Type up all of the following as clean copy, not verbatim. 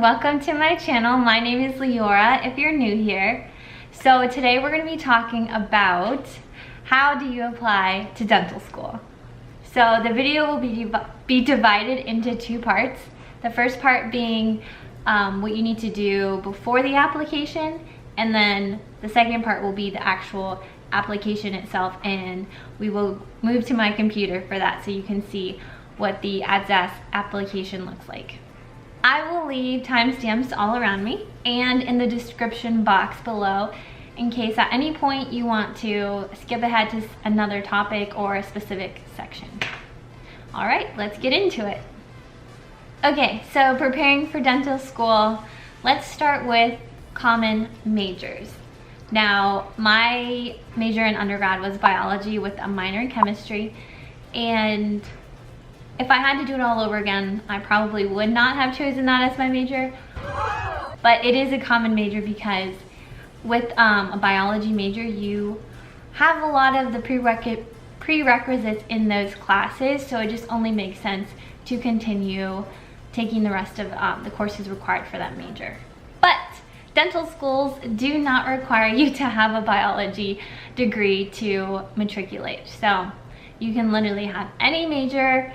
welcome to my channel. My name is Leora if you're new here. So today we're going to be talking about how do you apply to dental school. So the video will be divided into two parts. The first part being what you need to do before the application, and then the second part will be the actual application itself, and we will move to my computer for that so you can see what the ADSAS application looks like. I will leave timestamps all around me and in the description box below in case at any point you want to skip ahead to another topic or a specific section. All right, let's get into it. Okay, so preparing for dental school, let's start with common majors. Now, my major in undergrad was biology with a minor in chemistry, and if I had to do it all over again, I probably would not have chosen that as my major, but it is a common major because with a biology major, you have a lot of the prerequisites in those classes, so it just only makes sense to continue taking the rest of the courses required for that major. But dental schools do not require you to have a biology degree to matriculate, so you can literally have any major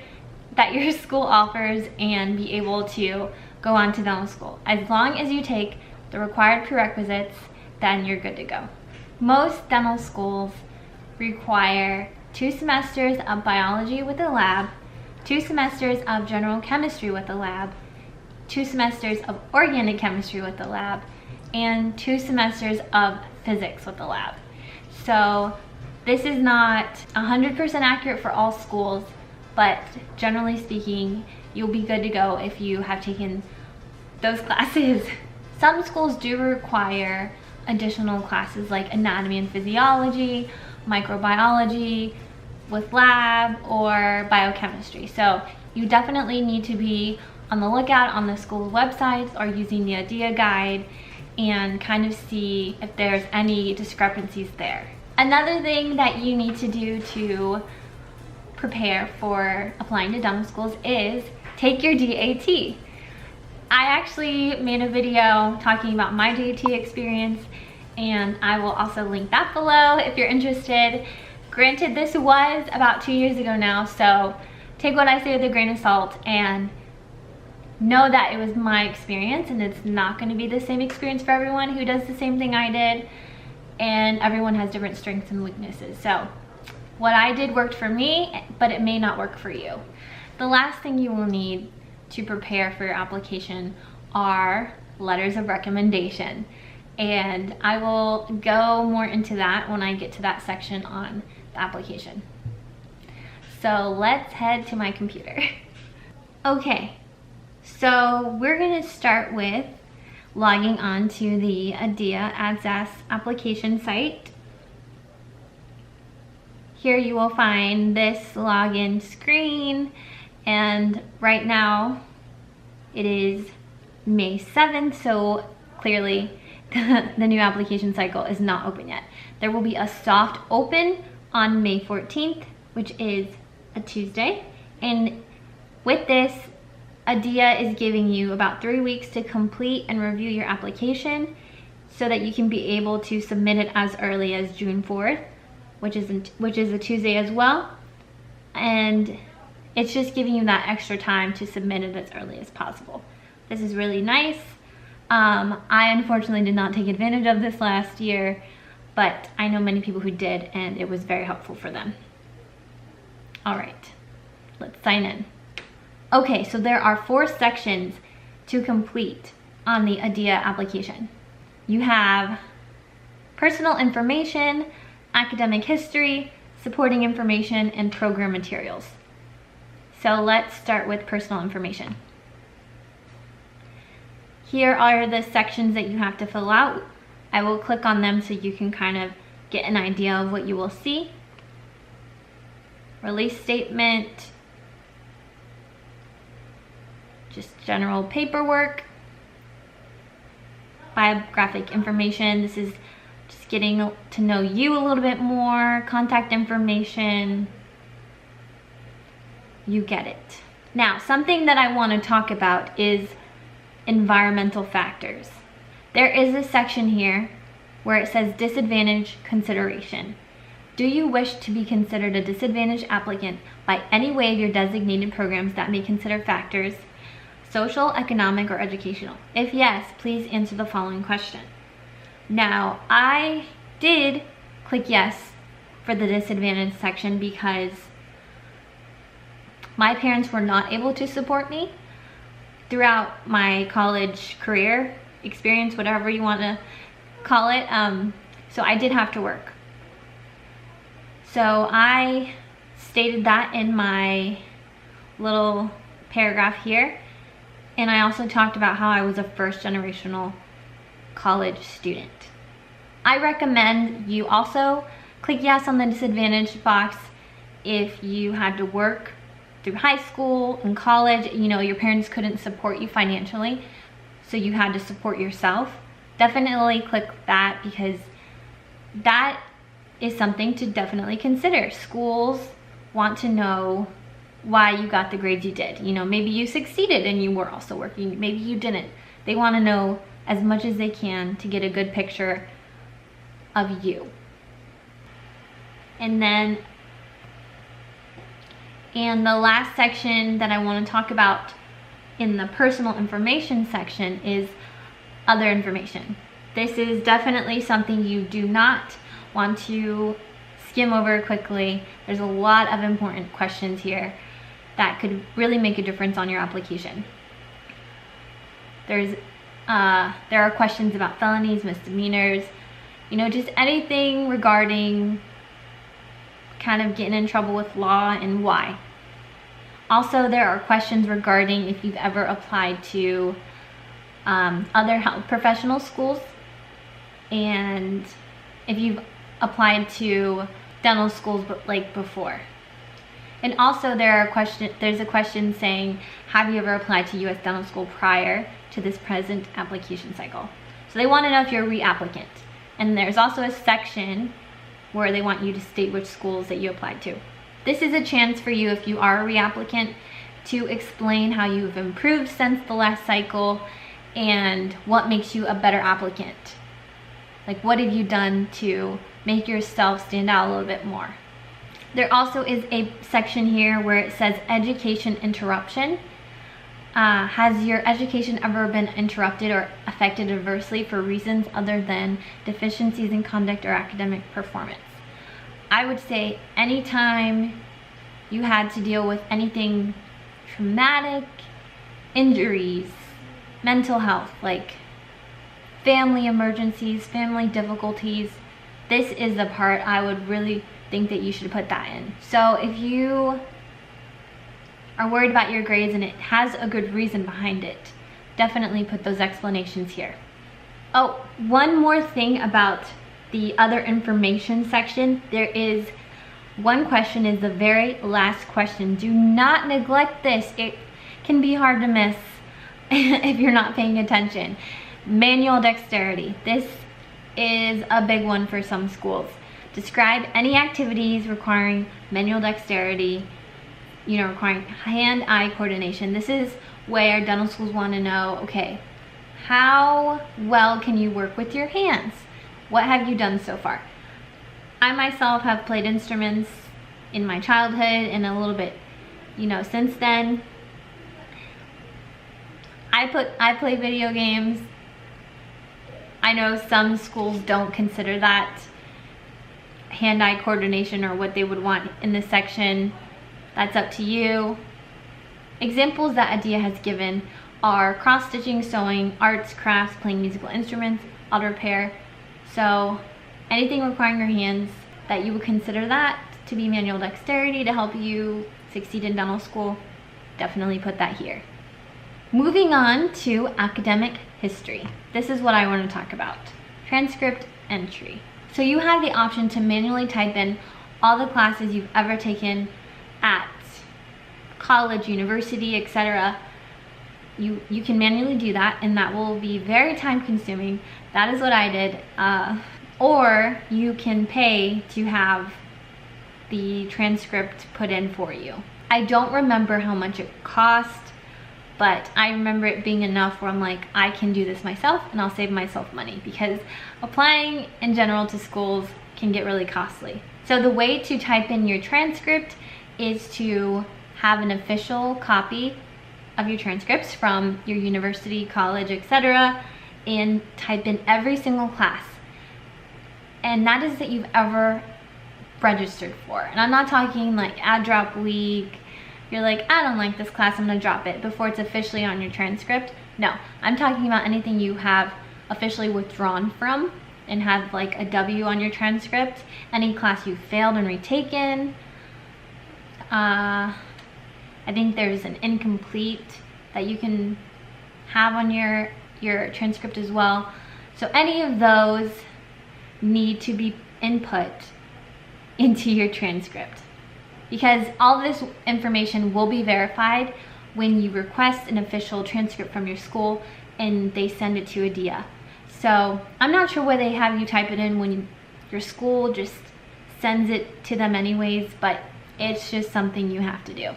that your school offers and be able to go on to dental school. As long as you take the required prerequisites, then you're good to go. Most dental schools require 2 semesters of biology with a lab, 2 semesters of general chemistry with a lab, 2 semesters of organic chemistry with a lab, and 2 semesters of physics with a lab. So this is not 100% accurate for all schools, but generally speaking, you'll be good to go if you have taken those classes. Some schools do require additional classes like anatomy and physiology, microbiology with lab, or biochemistry. So you definitely need to be on the lookout on the school websites or using the IDEA guide and kind of see if there's any discrepancies there. Another thing that you need to do to prepare for applying to dental schools is take your DAT. I actually made a video talking about my DAT experience, and I will also link that below if you're interested. Granted, this was about 2 years ago now, so take what I say with a grain of salt and know that it was my experience, and it's not going to be the same experience for everyone who does the same thing I did, and everyone has different strengths and weaknesses. So what I did worked for me, but it may not work for you. The last thing you will need to prepare for your application are letters of recommendation. And I will go more into that when I get to that section on the application. So let's head to my computer. Okay, so we're gonna start with logging on to the IDEA ADSAS application site. Here you will find this login screen, and right now it is May 7th, so clearly the new application cycle is not open yet. There will be a soft open on May 14th, which is a Tuesday, and with this, IDEA is giving you about 3 weeks to complete and review your application so that you can be able to submit it as early as June 4th. Which is a Tuesday as well, and it's just giving you that extra time to submit it as early as possible. This is really nice. I unfortunately did not take advantage of this last year, but I know many people who did, and it was very helpful for them. All right, let's sign in. Okay, so there are 4 sections to complete on the IDEA application. You have personal information, academic history, supporting information, and program materials. So let's start with personal information. Here are the sections that you have to fill out. I will click on them so you can kind of get an idea of what you will see. Release statement, just general paperwork, biographic information. This is just getting to know you a little bit more, contact information, you get it. Now, something that I want to talk about is environmental factors. There is a section here where it says disadvantage consideration. Do you wish to be considered a disadvantaged applicant by any way of your designated programs that may consider factors, social, economic, or educational? If yes, please answer the following question. Now, I did click yes for the disadvantaged section because my parents were not able to support me throughout my college career experience, whatever you want to call it. So I did have to work. So I stated that in my little paragraph here. And I also talked about how I was a first generational college student. I recommend you also click yes on the disadvantaged box if you had to work through high school and college. You know, your parents couldn't support you financially, so you had to support yourself. Definitely click that, because that is something to definitely consider. Schools want to know why you got the grades you did. You know, maybe you succeeded and you were also working, maybe you didn't. They want to know as much as they can to get a good picture of you. And the last section that I want to talk about in the personal information section is other information. This is definitely something you do not want to skim over quickly. There's a lot of important questions here that could really make a difference on your application. There are questions about felonies, misdemeanors, you know, just anything regarding kind of getting in trouble with law and why. Also, there are questions regarding if you've ever applied to other health professional schools, and if you've applied to dental schools like before. And also there's a question saying, have you ever applied to U.S. dental school prior to this present application cycle? So they want to know if you're a reapplicant. And there's also a section where they want you to state which schools that you applied to. This is a chance for you, if you are a reapplicant, to explain how you've improved since the last cycle and what makes you a better applicant. Like, what have you done to make yourself stand out a little bit more? There also is a section here where it says education interruption. Has your education ever been interrupted or affected adversely for reasons other than deficiencies in conduct or academic performance? I would say anytime you had to deal with anything traumatic, injuries, mental health, like family emergencies, family difficulties, this is the part I would really think that you should put that in. So if you are worried about your grades and it has a good reason behind it, definitely put those explanations here. Oh, one more thing about the other information section. There is one question, is the very last question. Do not neglect this. It can be hard to miss if you're not paying attention. Manual dexterity. This is a big one for some schools. Describe any activities requiring manual dexterity, you know, requiring hand-eye coordination. This is where dental schools want to know, okay, how well can you work with your hands? What have you done so far? I myself have played instruments in my childhood and a little bit, you know, since then. I play video games. I know some schools don't consider that hand-eye coordination or what they would want in this section. That's up to you. Examples that Adia has given are cross-stitching, sewing, arts, crafts, playing musical instruments, auto repair. So anything requiring your hands that you would consider that to be manual dexterity to help you succeed in dental school, definitely put that here. Moving on to academic history. This is what I want to talk about. Transcript entry. So you have the option to manually type in all the classes you've ever taken at college, university, etc. You can manually do that, and that will be very time consuming. That is what I did. Or you can pay to have the transcript put in for you. I don't remember how much it cost, but I remember it being enough where I'm like, I can do this myself and I'll save myself money, because applying in general to schools can get really costly. So the way to type in your transcript is to have an official copy of your transcripts from your university, college, etc., and type in every single class, and that is that you've ever registered for. And I'm not talking like ad drop week, you're like, I don't like this class, I'm gonna drop it before it's officially on your transcript. No, I'm talking about anything you have officially withdrawn from and have like a W on your transcript, any class you failed and retaken. I think there's an incomplete that you can have on your transcript as well. So any of those need to be input into your transcript, because all this information will be verified when you request an official transcript from your school and they send it to ADIA. So I'm not sure why they have you type it in when your school just sends it to them anyways, but it's just something you have to do.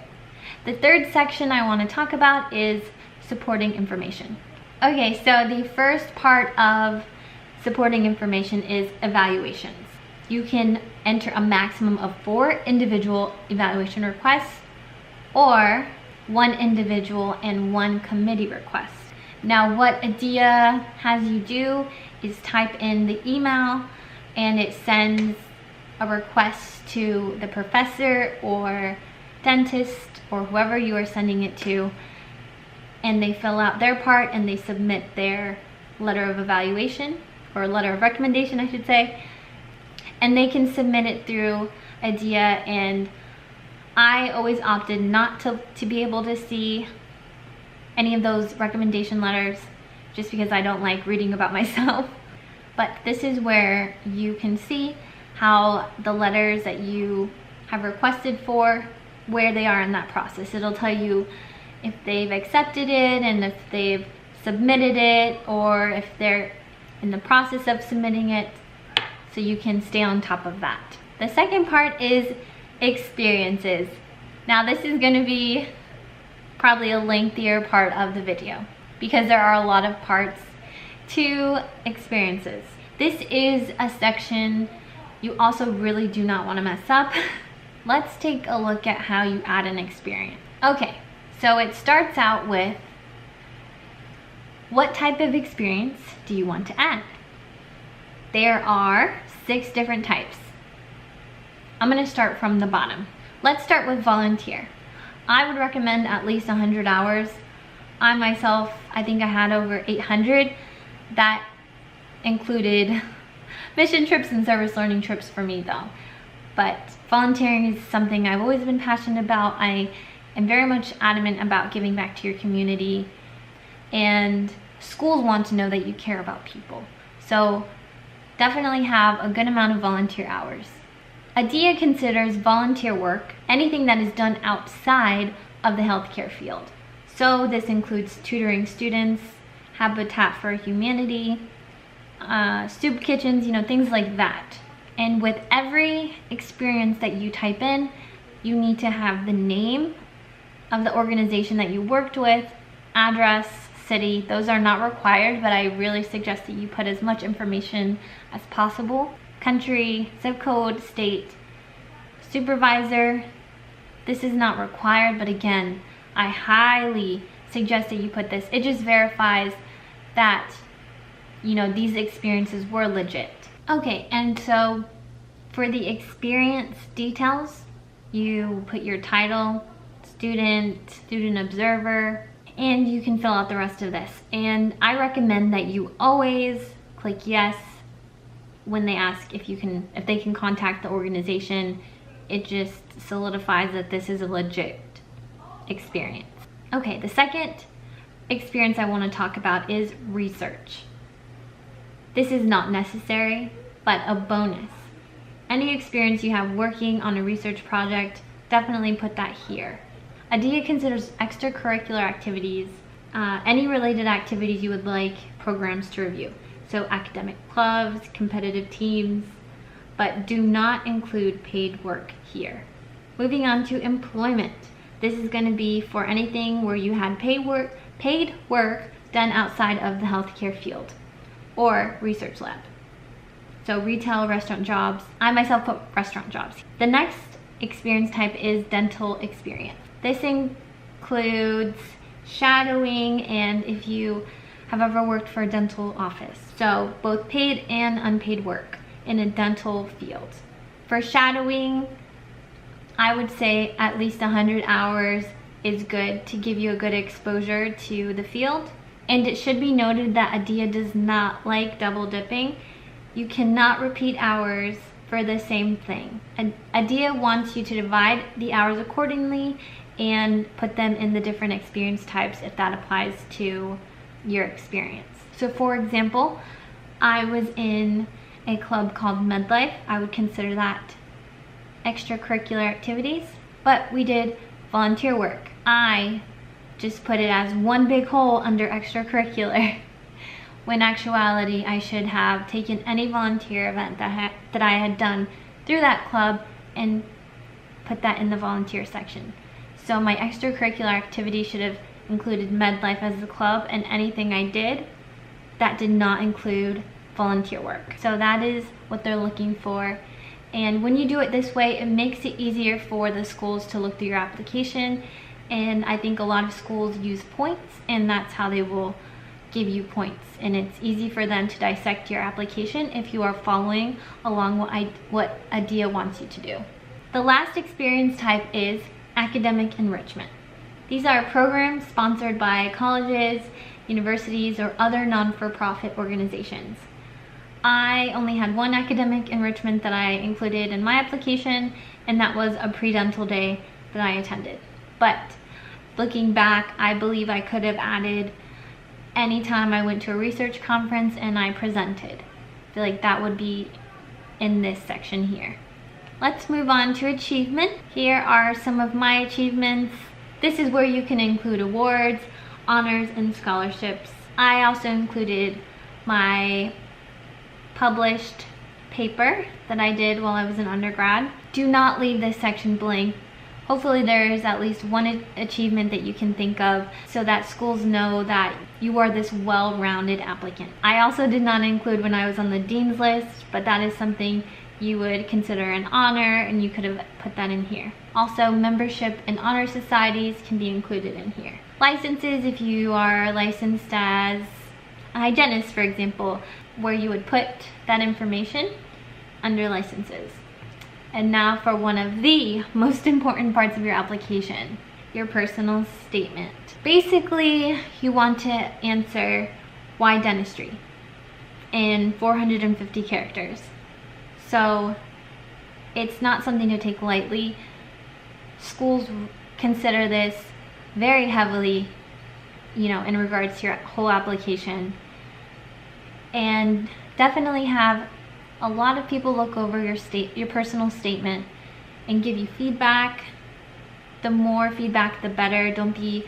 The third section I want to talk about is supporting information. Okay, so the first part of supporting information is evaluations. You can enter a maximum of 4 individual evaluation requests or 1 individual and 1 committee request. Now what ADIA has you do is type in the email and it sends a request to the professor or dentist or whoever you are sending it to, and they fill out their part and they submit their letter of evaluation, or letter of recommendation I should say, and they can submit it through ADIA. And I always opted not to be able to see any of those recommendation letters just because I don't like reading about myself. But this is where you can see how the letters that you have requested for, where they are in that process. It'll tell you if they've accepted it and if they've submitted it, or if they're in the process of submitting it, so you can stay on top of that. The second part is experiences. Now this is going to be probably a lengthier part of the video because there are a lot of parts to experiences. This is a section you also really do not want to mess up. Let's take a look at how you add an experience. Okay, so it starts out with, what type of experience do you want to add? There are 6 different types. I'm going to start from the bottom. Let's start with volunteer. I would recommend at least 100 hours. I myself, I think I had over 800. That included mission trips and service learning trips for me though. But volunteering is something I've always been passionate about. I am very much adamant about giving back to your community, and schools want to know that you care about people. So definitely have a good amount of volunteer hours. ADIA considers volunteer work anything that is done outside of the healthcare field. So this includes tutoring students, Habitat for Humanity, soup kitchens, things like that. And with every experience that you type in, you need to have the name of the organization that you worked with, address, city. Those are not required, but I really suggest that you put as much information as possible. Country, zip code, state, supervisor. This is not required, but again, I highly suggest that you put this. It just verifies that, these experiences were legit. Okay, and so for the experience details, you put your title, student observer, and you can fill out the rest of this. And I recommend that you always click yes when they ask if they can contact the organization. It just solidifies that this is a legit experience. Okay, the second experience I want to talk about is research. This is not necessary, but a bonus. Any experience you have working on a research project, definitely put that here. ADIA considers extracurricular activities, any related activities you would like programs to review. So academic clubs, competitive teams, but do not include paid work here. Moving on to employment. This is going to be for anything where you had paid work done outside of the healthcare field or research lab. So retail, restaurant jobs. I myself put restaurant jobs. The next experience type is dental experience. This includes shadowing and if you have ever worked for a dental office. So both paid and unpaid work in a dental field. For shadowing, I would say at least 100 hours is good to give you a good exposure to the field. And it should be noted that ADEA does not like double dipping. You cannot repeat hours for the same thing. ADEA wants you to divide the hours accordingly and put them in the different experience types if that applies to your experience. So for example, I was in a club called MedLife. I would consider that extracurricular activities, but we did volunteer work. I just put it as one big hole under extracurricular. When actuality, I should have taken any volunteer event that I had done through that club and put that in the volunteer section. So my extracurricular activity should have included MedLife as the club, and anything I did that did not include volunteer work. So that is what they're looking for. And when you do it this way, it makes it easier for the schools to look through your application. And I think a lot of schools use points, and that's how they will give you points. And it's easy for them to dissect your application if you are following along what ADEA wants you to do. The last experience type is academic enrichment. These are programs sponsored by colleges, universities, or other non-for-profit organizations. I only had one academic enrichment that I included in my application, and that was a pre-dental day that I attended. But looking back, I believe I could have added anytime I went to a research conference and I presented. I feel like that would be in this section here. Let's move on to achievement. Here are some of my achievements. This is where you can include awards, honors, and scholarships. I also included my published paper that I did while I was an undergrad. Do not leave this section blank. Hopefully there is at least one achievement that you can think of so that schools know that you are this well-rounded applicant. I also did not include when I was on the dean's list, but that is something you would consider an honor, and you could have put that in here. Also, membership in honor societies can be included in here. Licenses, if you are licensed as a hygienist, for example, where you would put that information under licenses. And now for one of the most important parts of your application, your personal statement. Basically, you want to answer why dentistry in 450 characters. So it's not something to take lightly. Schools consider this very heavily, in regards to your whole application. And definitely have a lot of people look over your personal statement and give you feedback. The more feedback, the better. Don't be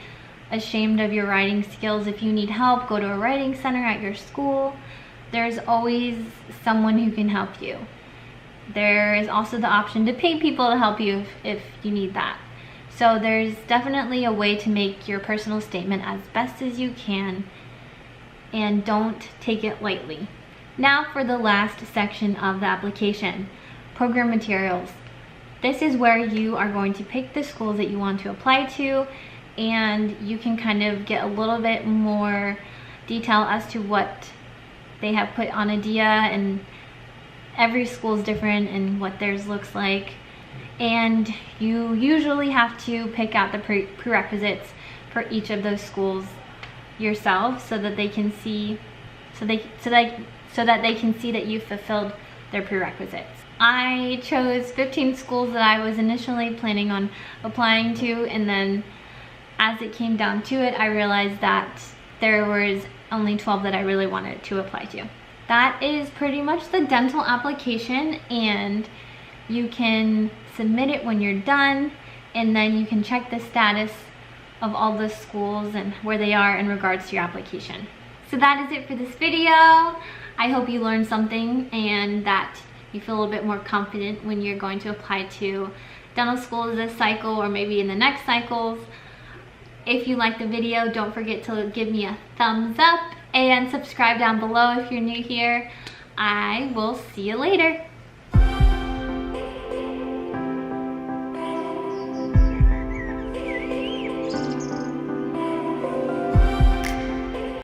ashamed of your writing skills. If you need help, go to a writing center at your school. There's always someone who can help you. There is also the option to pay people to help you if you need that. So there's definitely a way to make your personal statement as best as you can, and don't take it lightly. Now for the last section of the application, program materials. This is where you are going to pick the schools that you want to apply to, and you can kind of get a little bit more detail as to what they have put on ADEA, and every school is different and what theirs looks like. And you usually have to pick out the prerequisites for each of those schools yourself so that they can see that you fulfilled their prerequisites. I chose 15 schools that I was initially planning on applying to, and then as it came down to it, I realized that there was only 12 that I really wanted to apply to. That is pretty much the dental application, and you can submit it when you're done, and then you can check the status of all the schools and where they are in regards to your application. So that is it for this video. I hope you learned something and that you feel a little bit more confident when you're going to apply to dental school this cycle or maybe in the next cycles. If you like the video, don't forget to give me a thumbs up and subscribe down below if you're new here. I will see you later.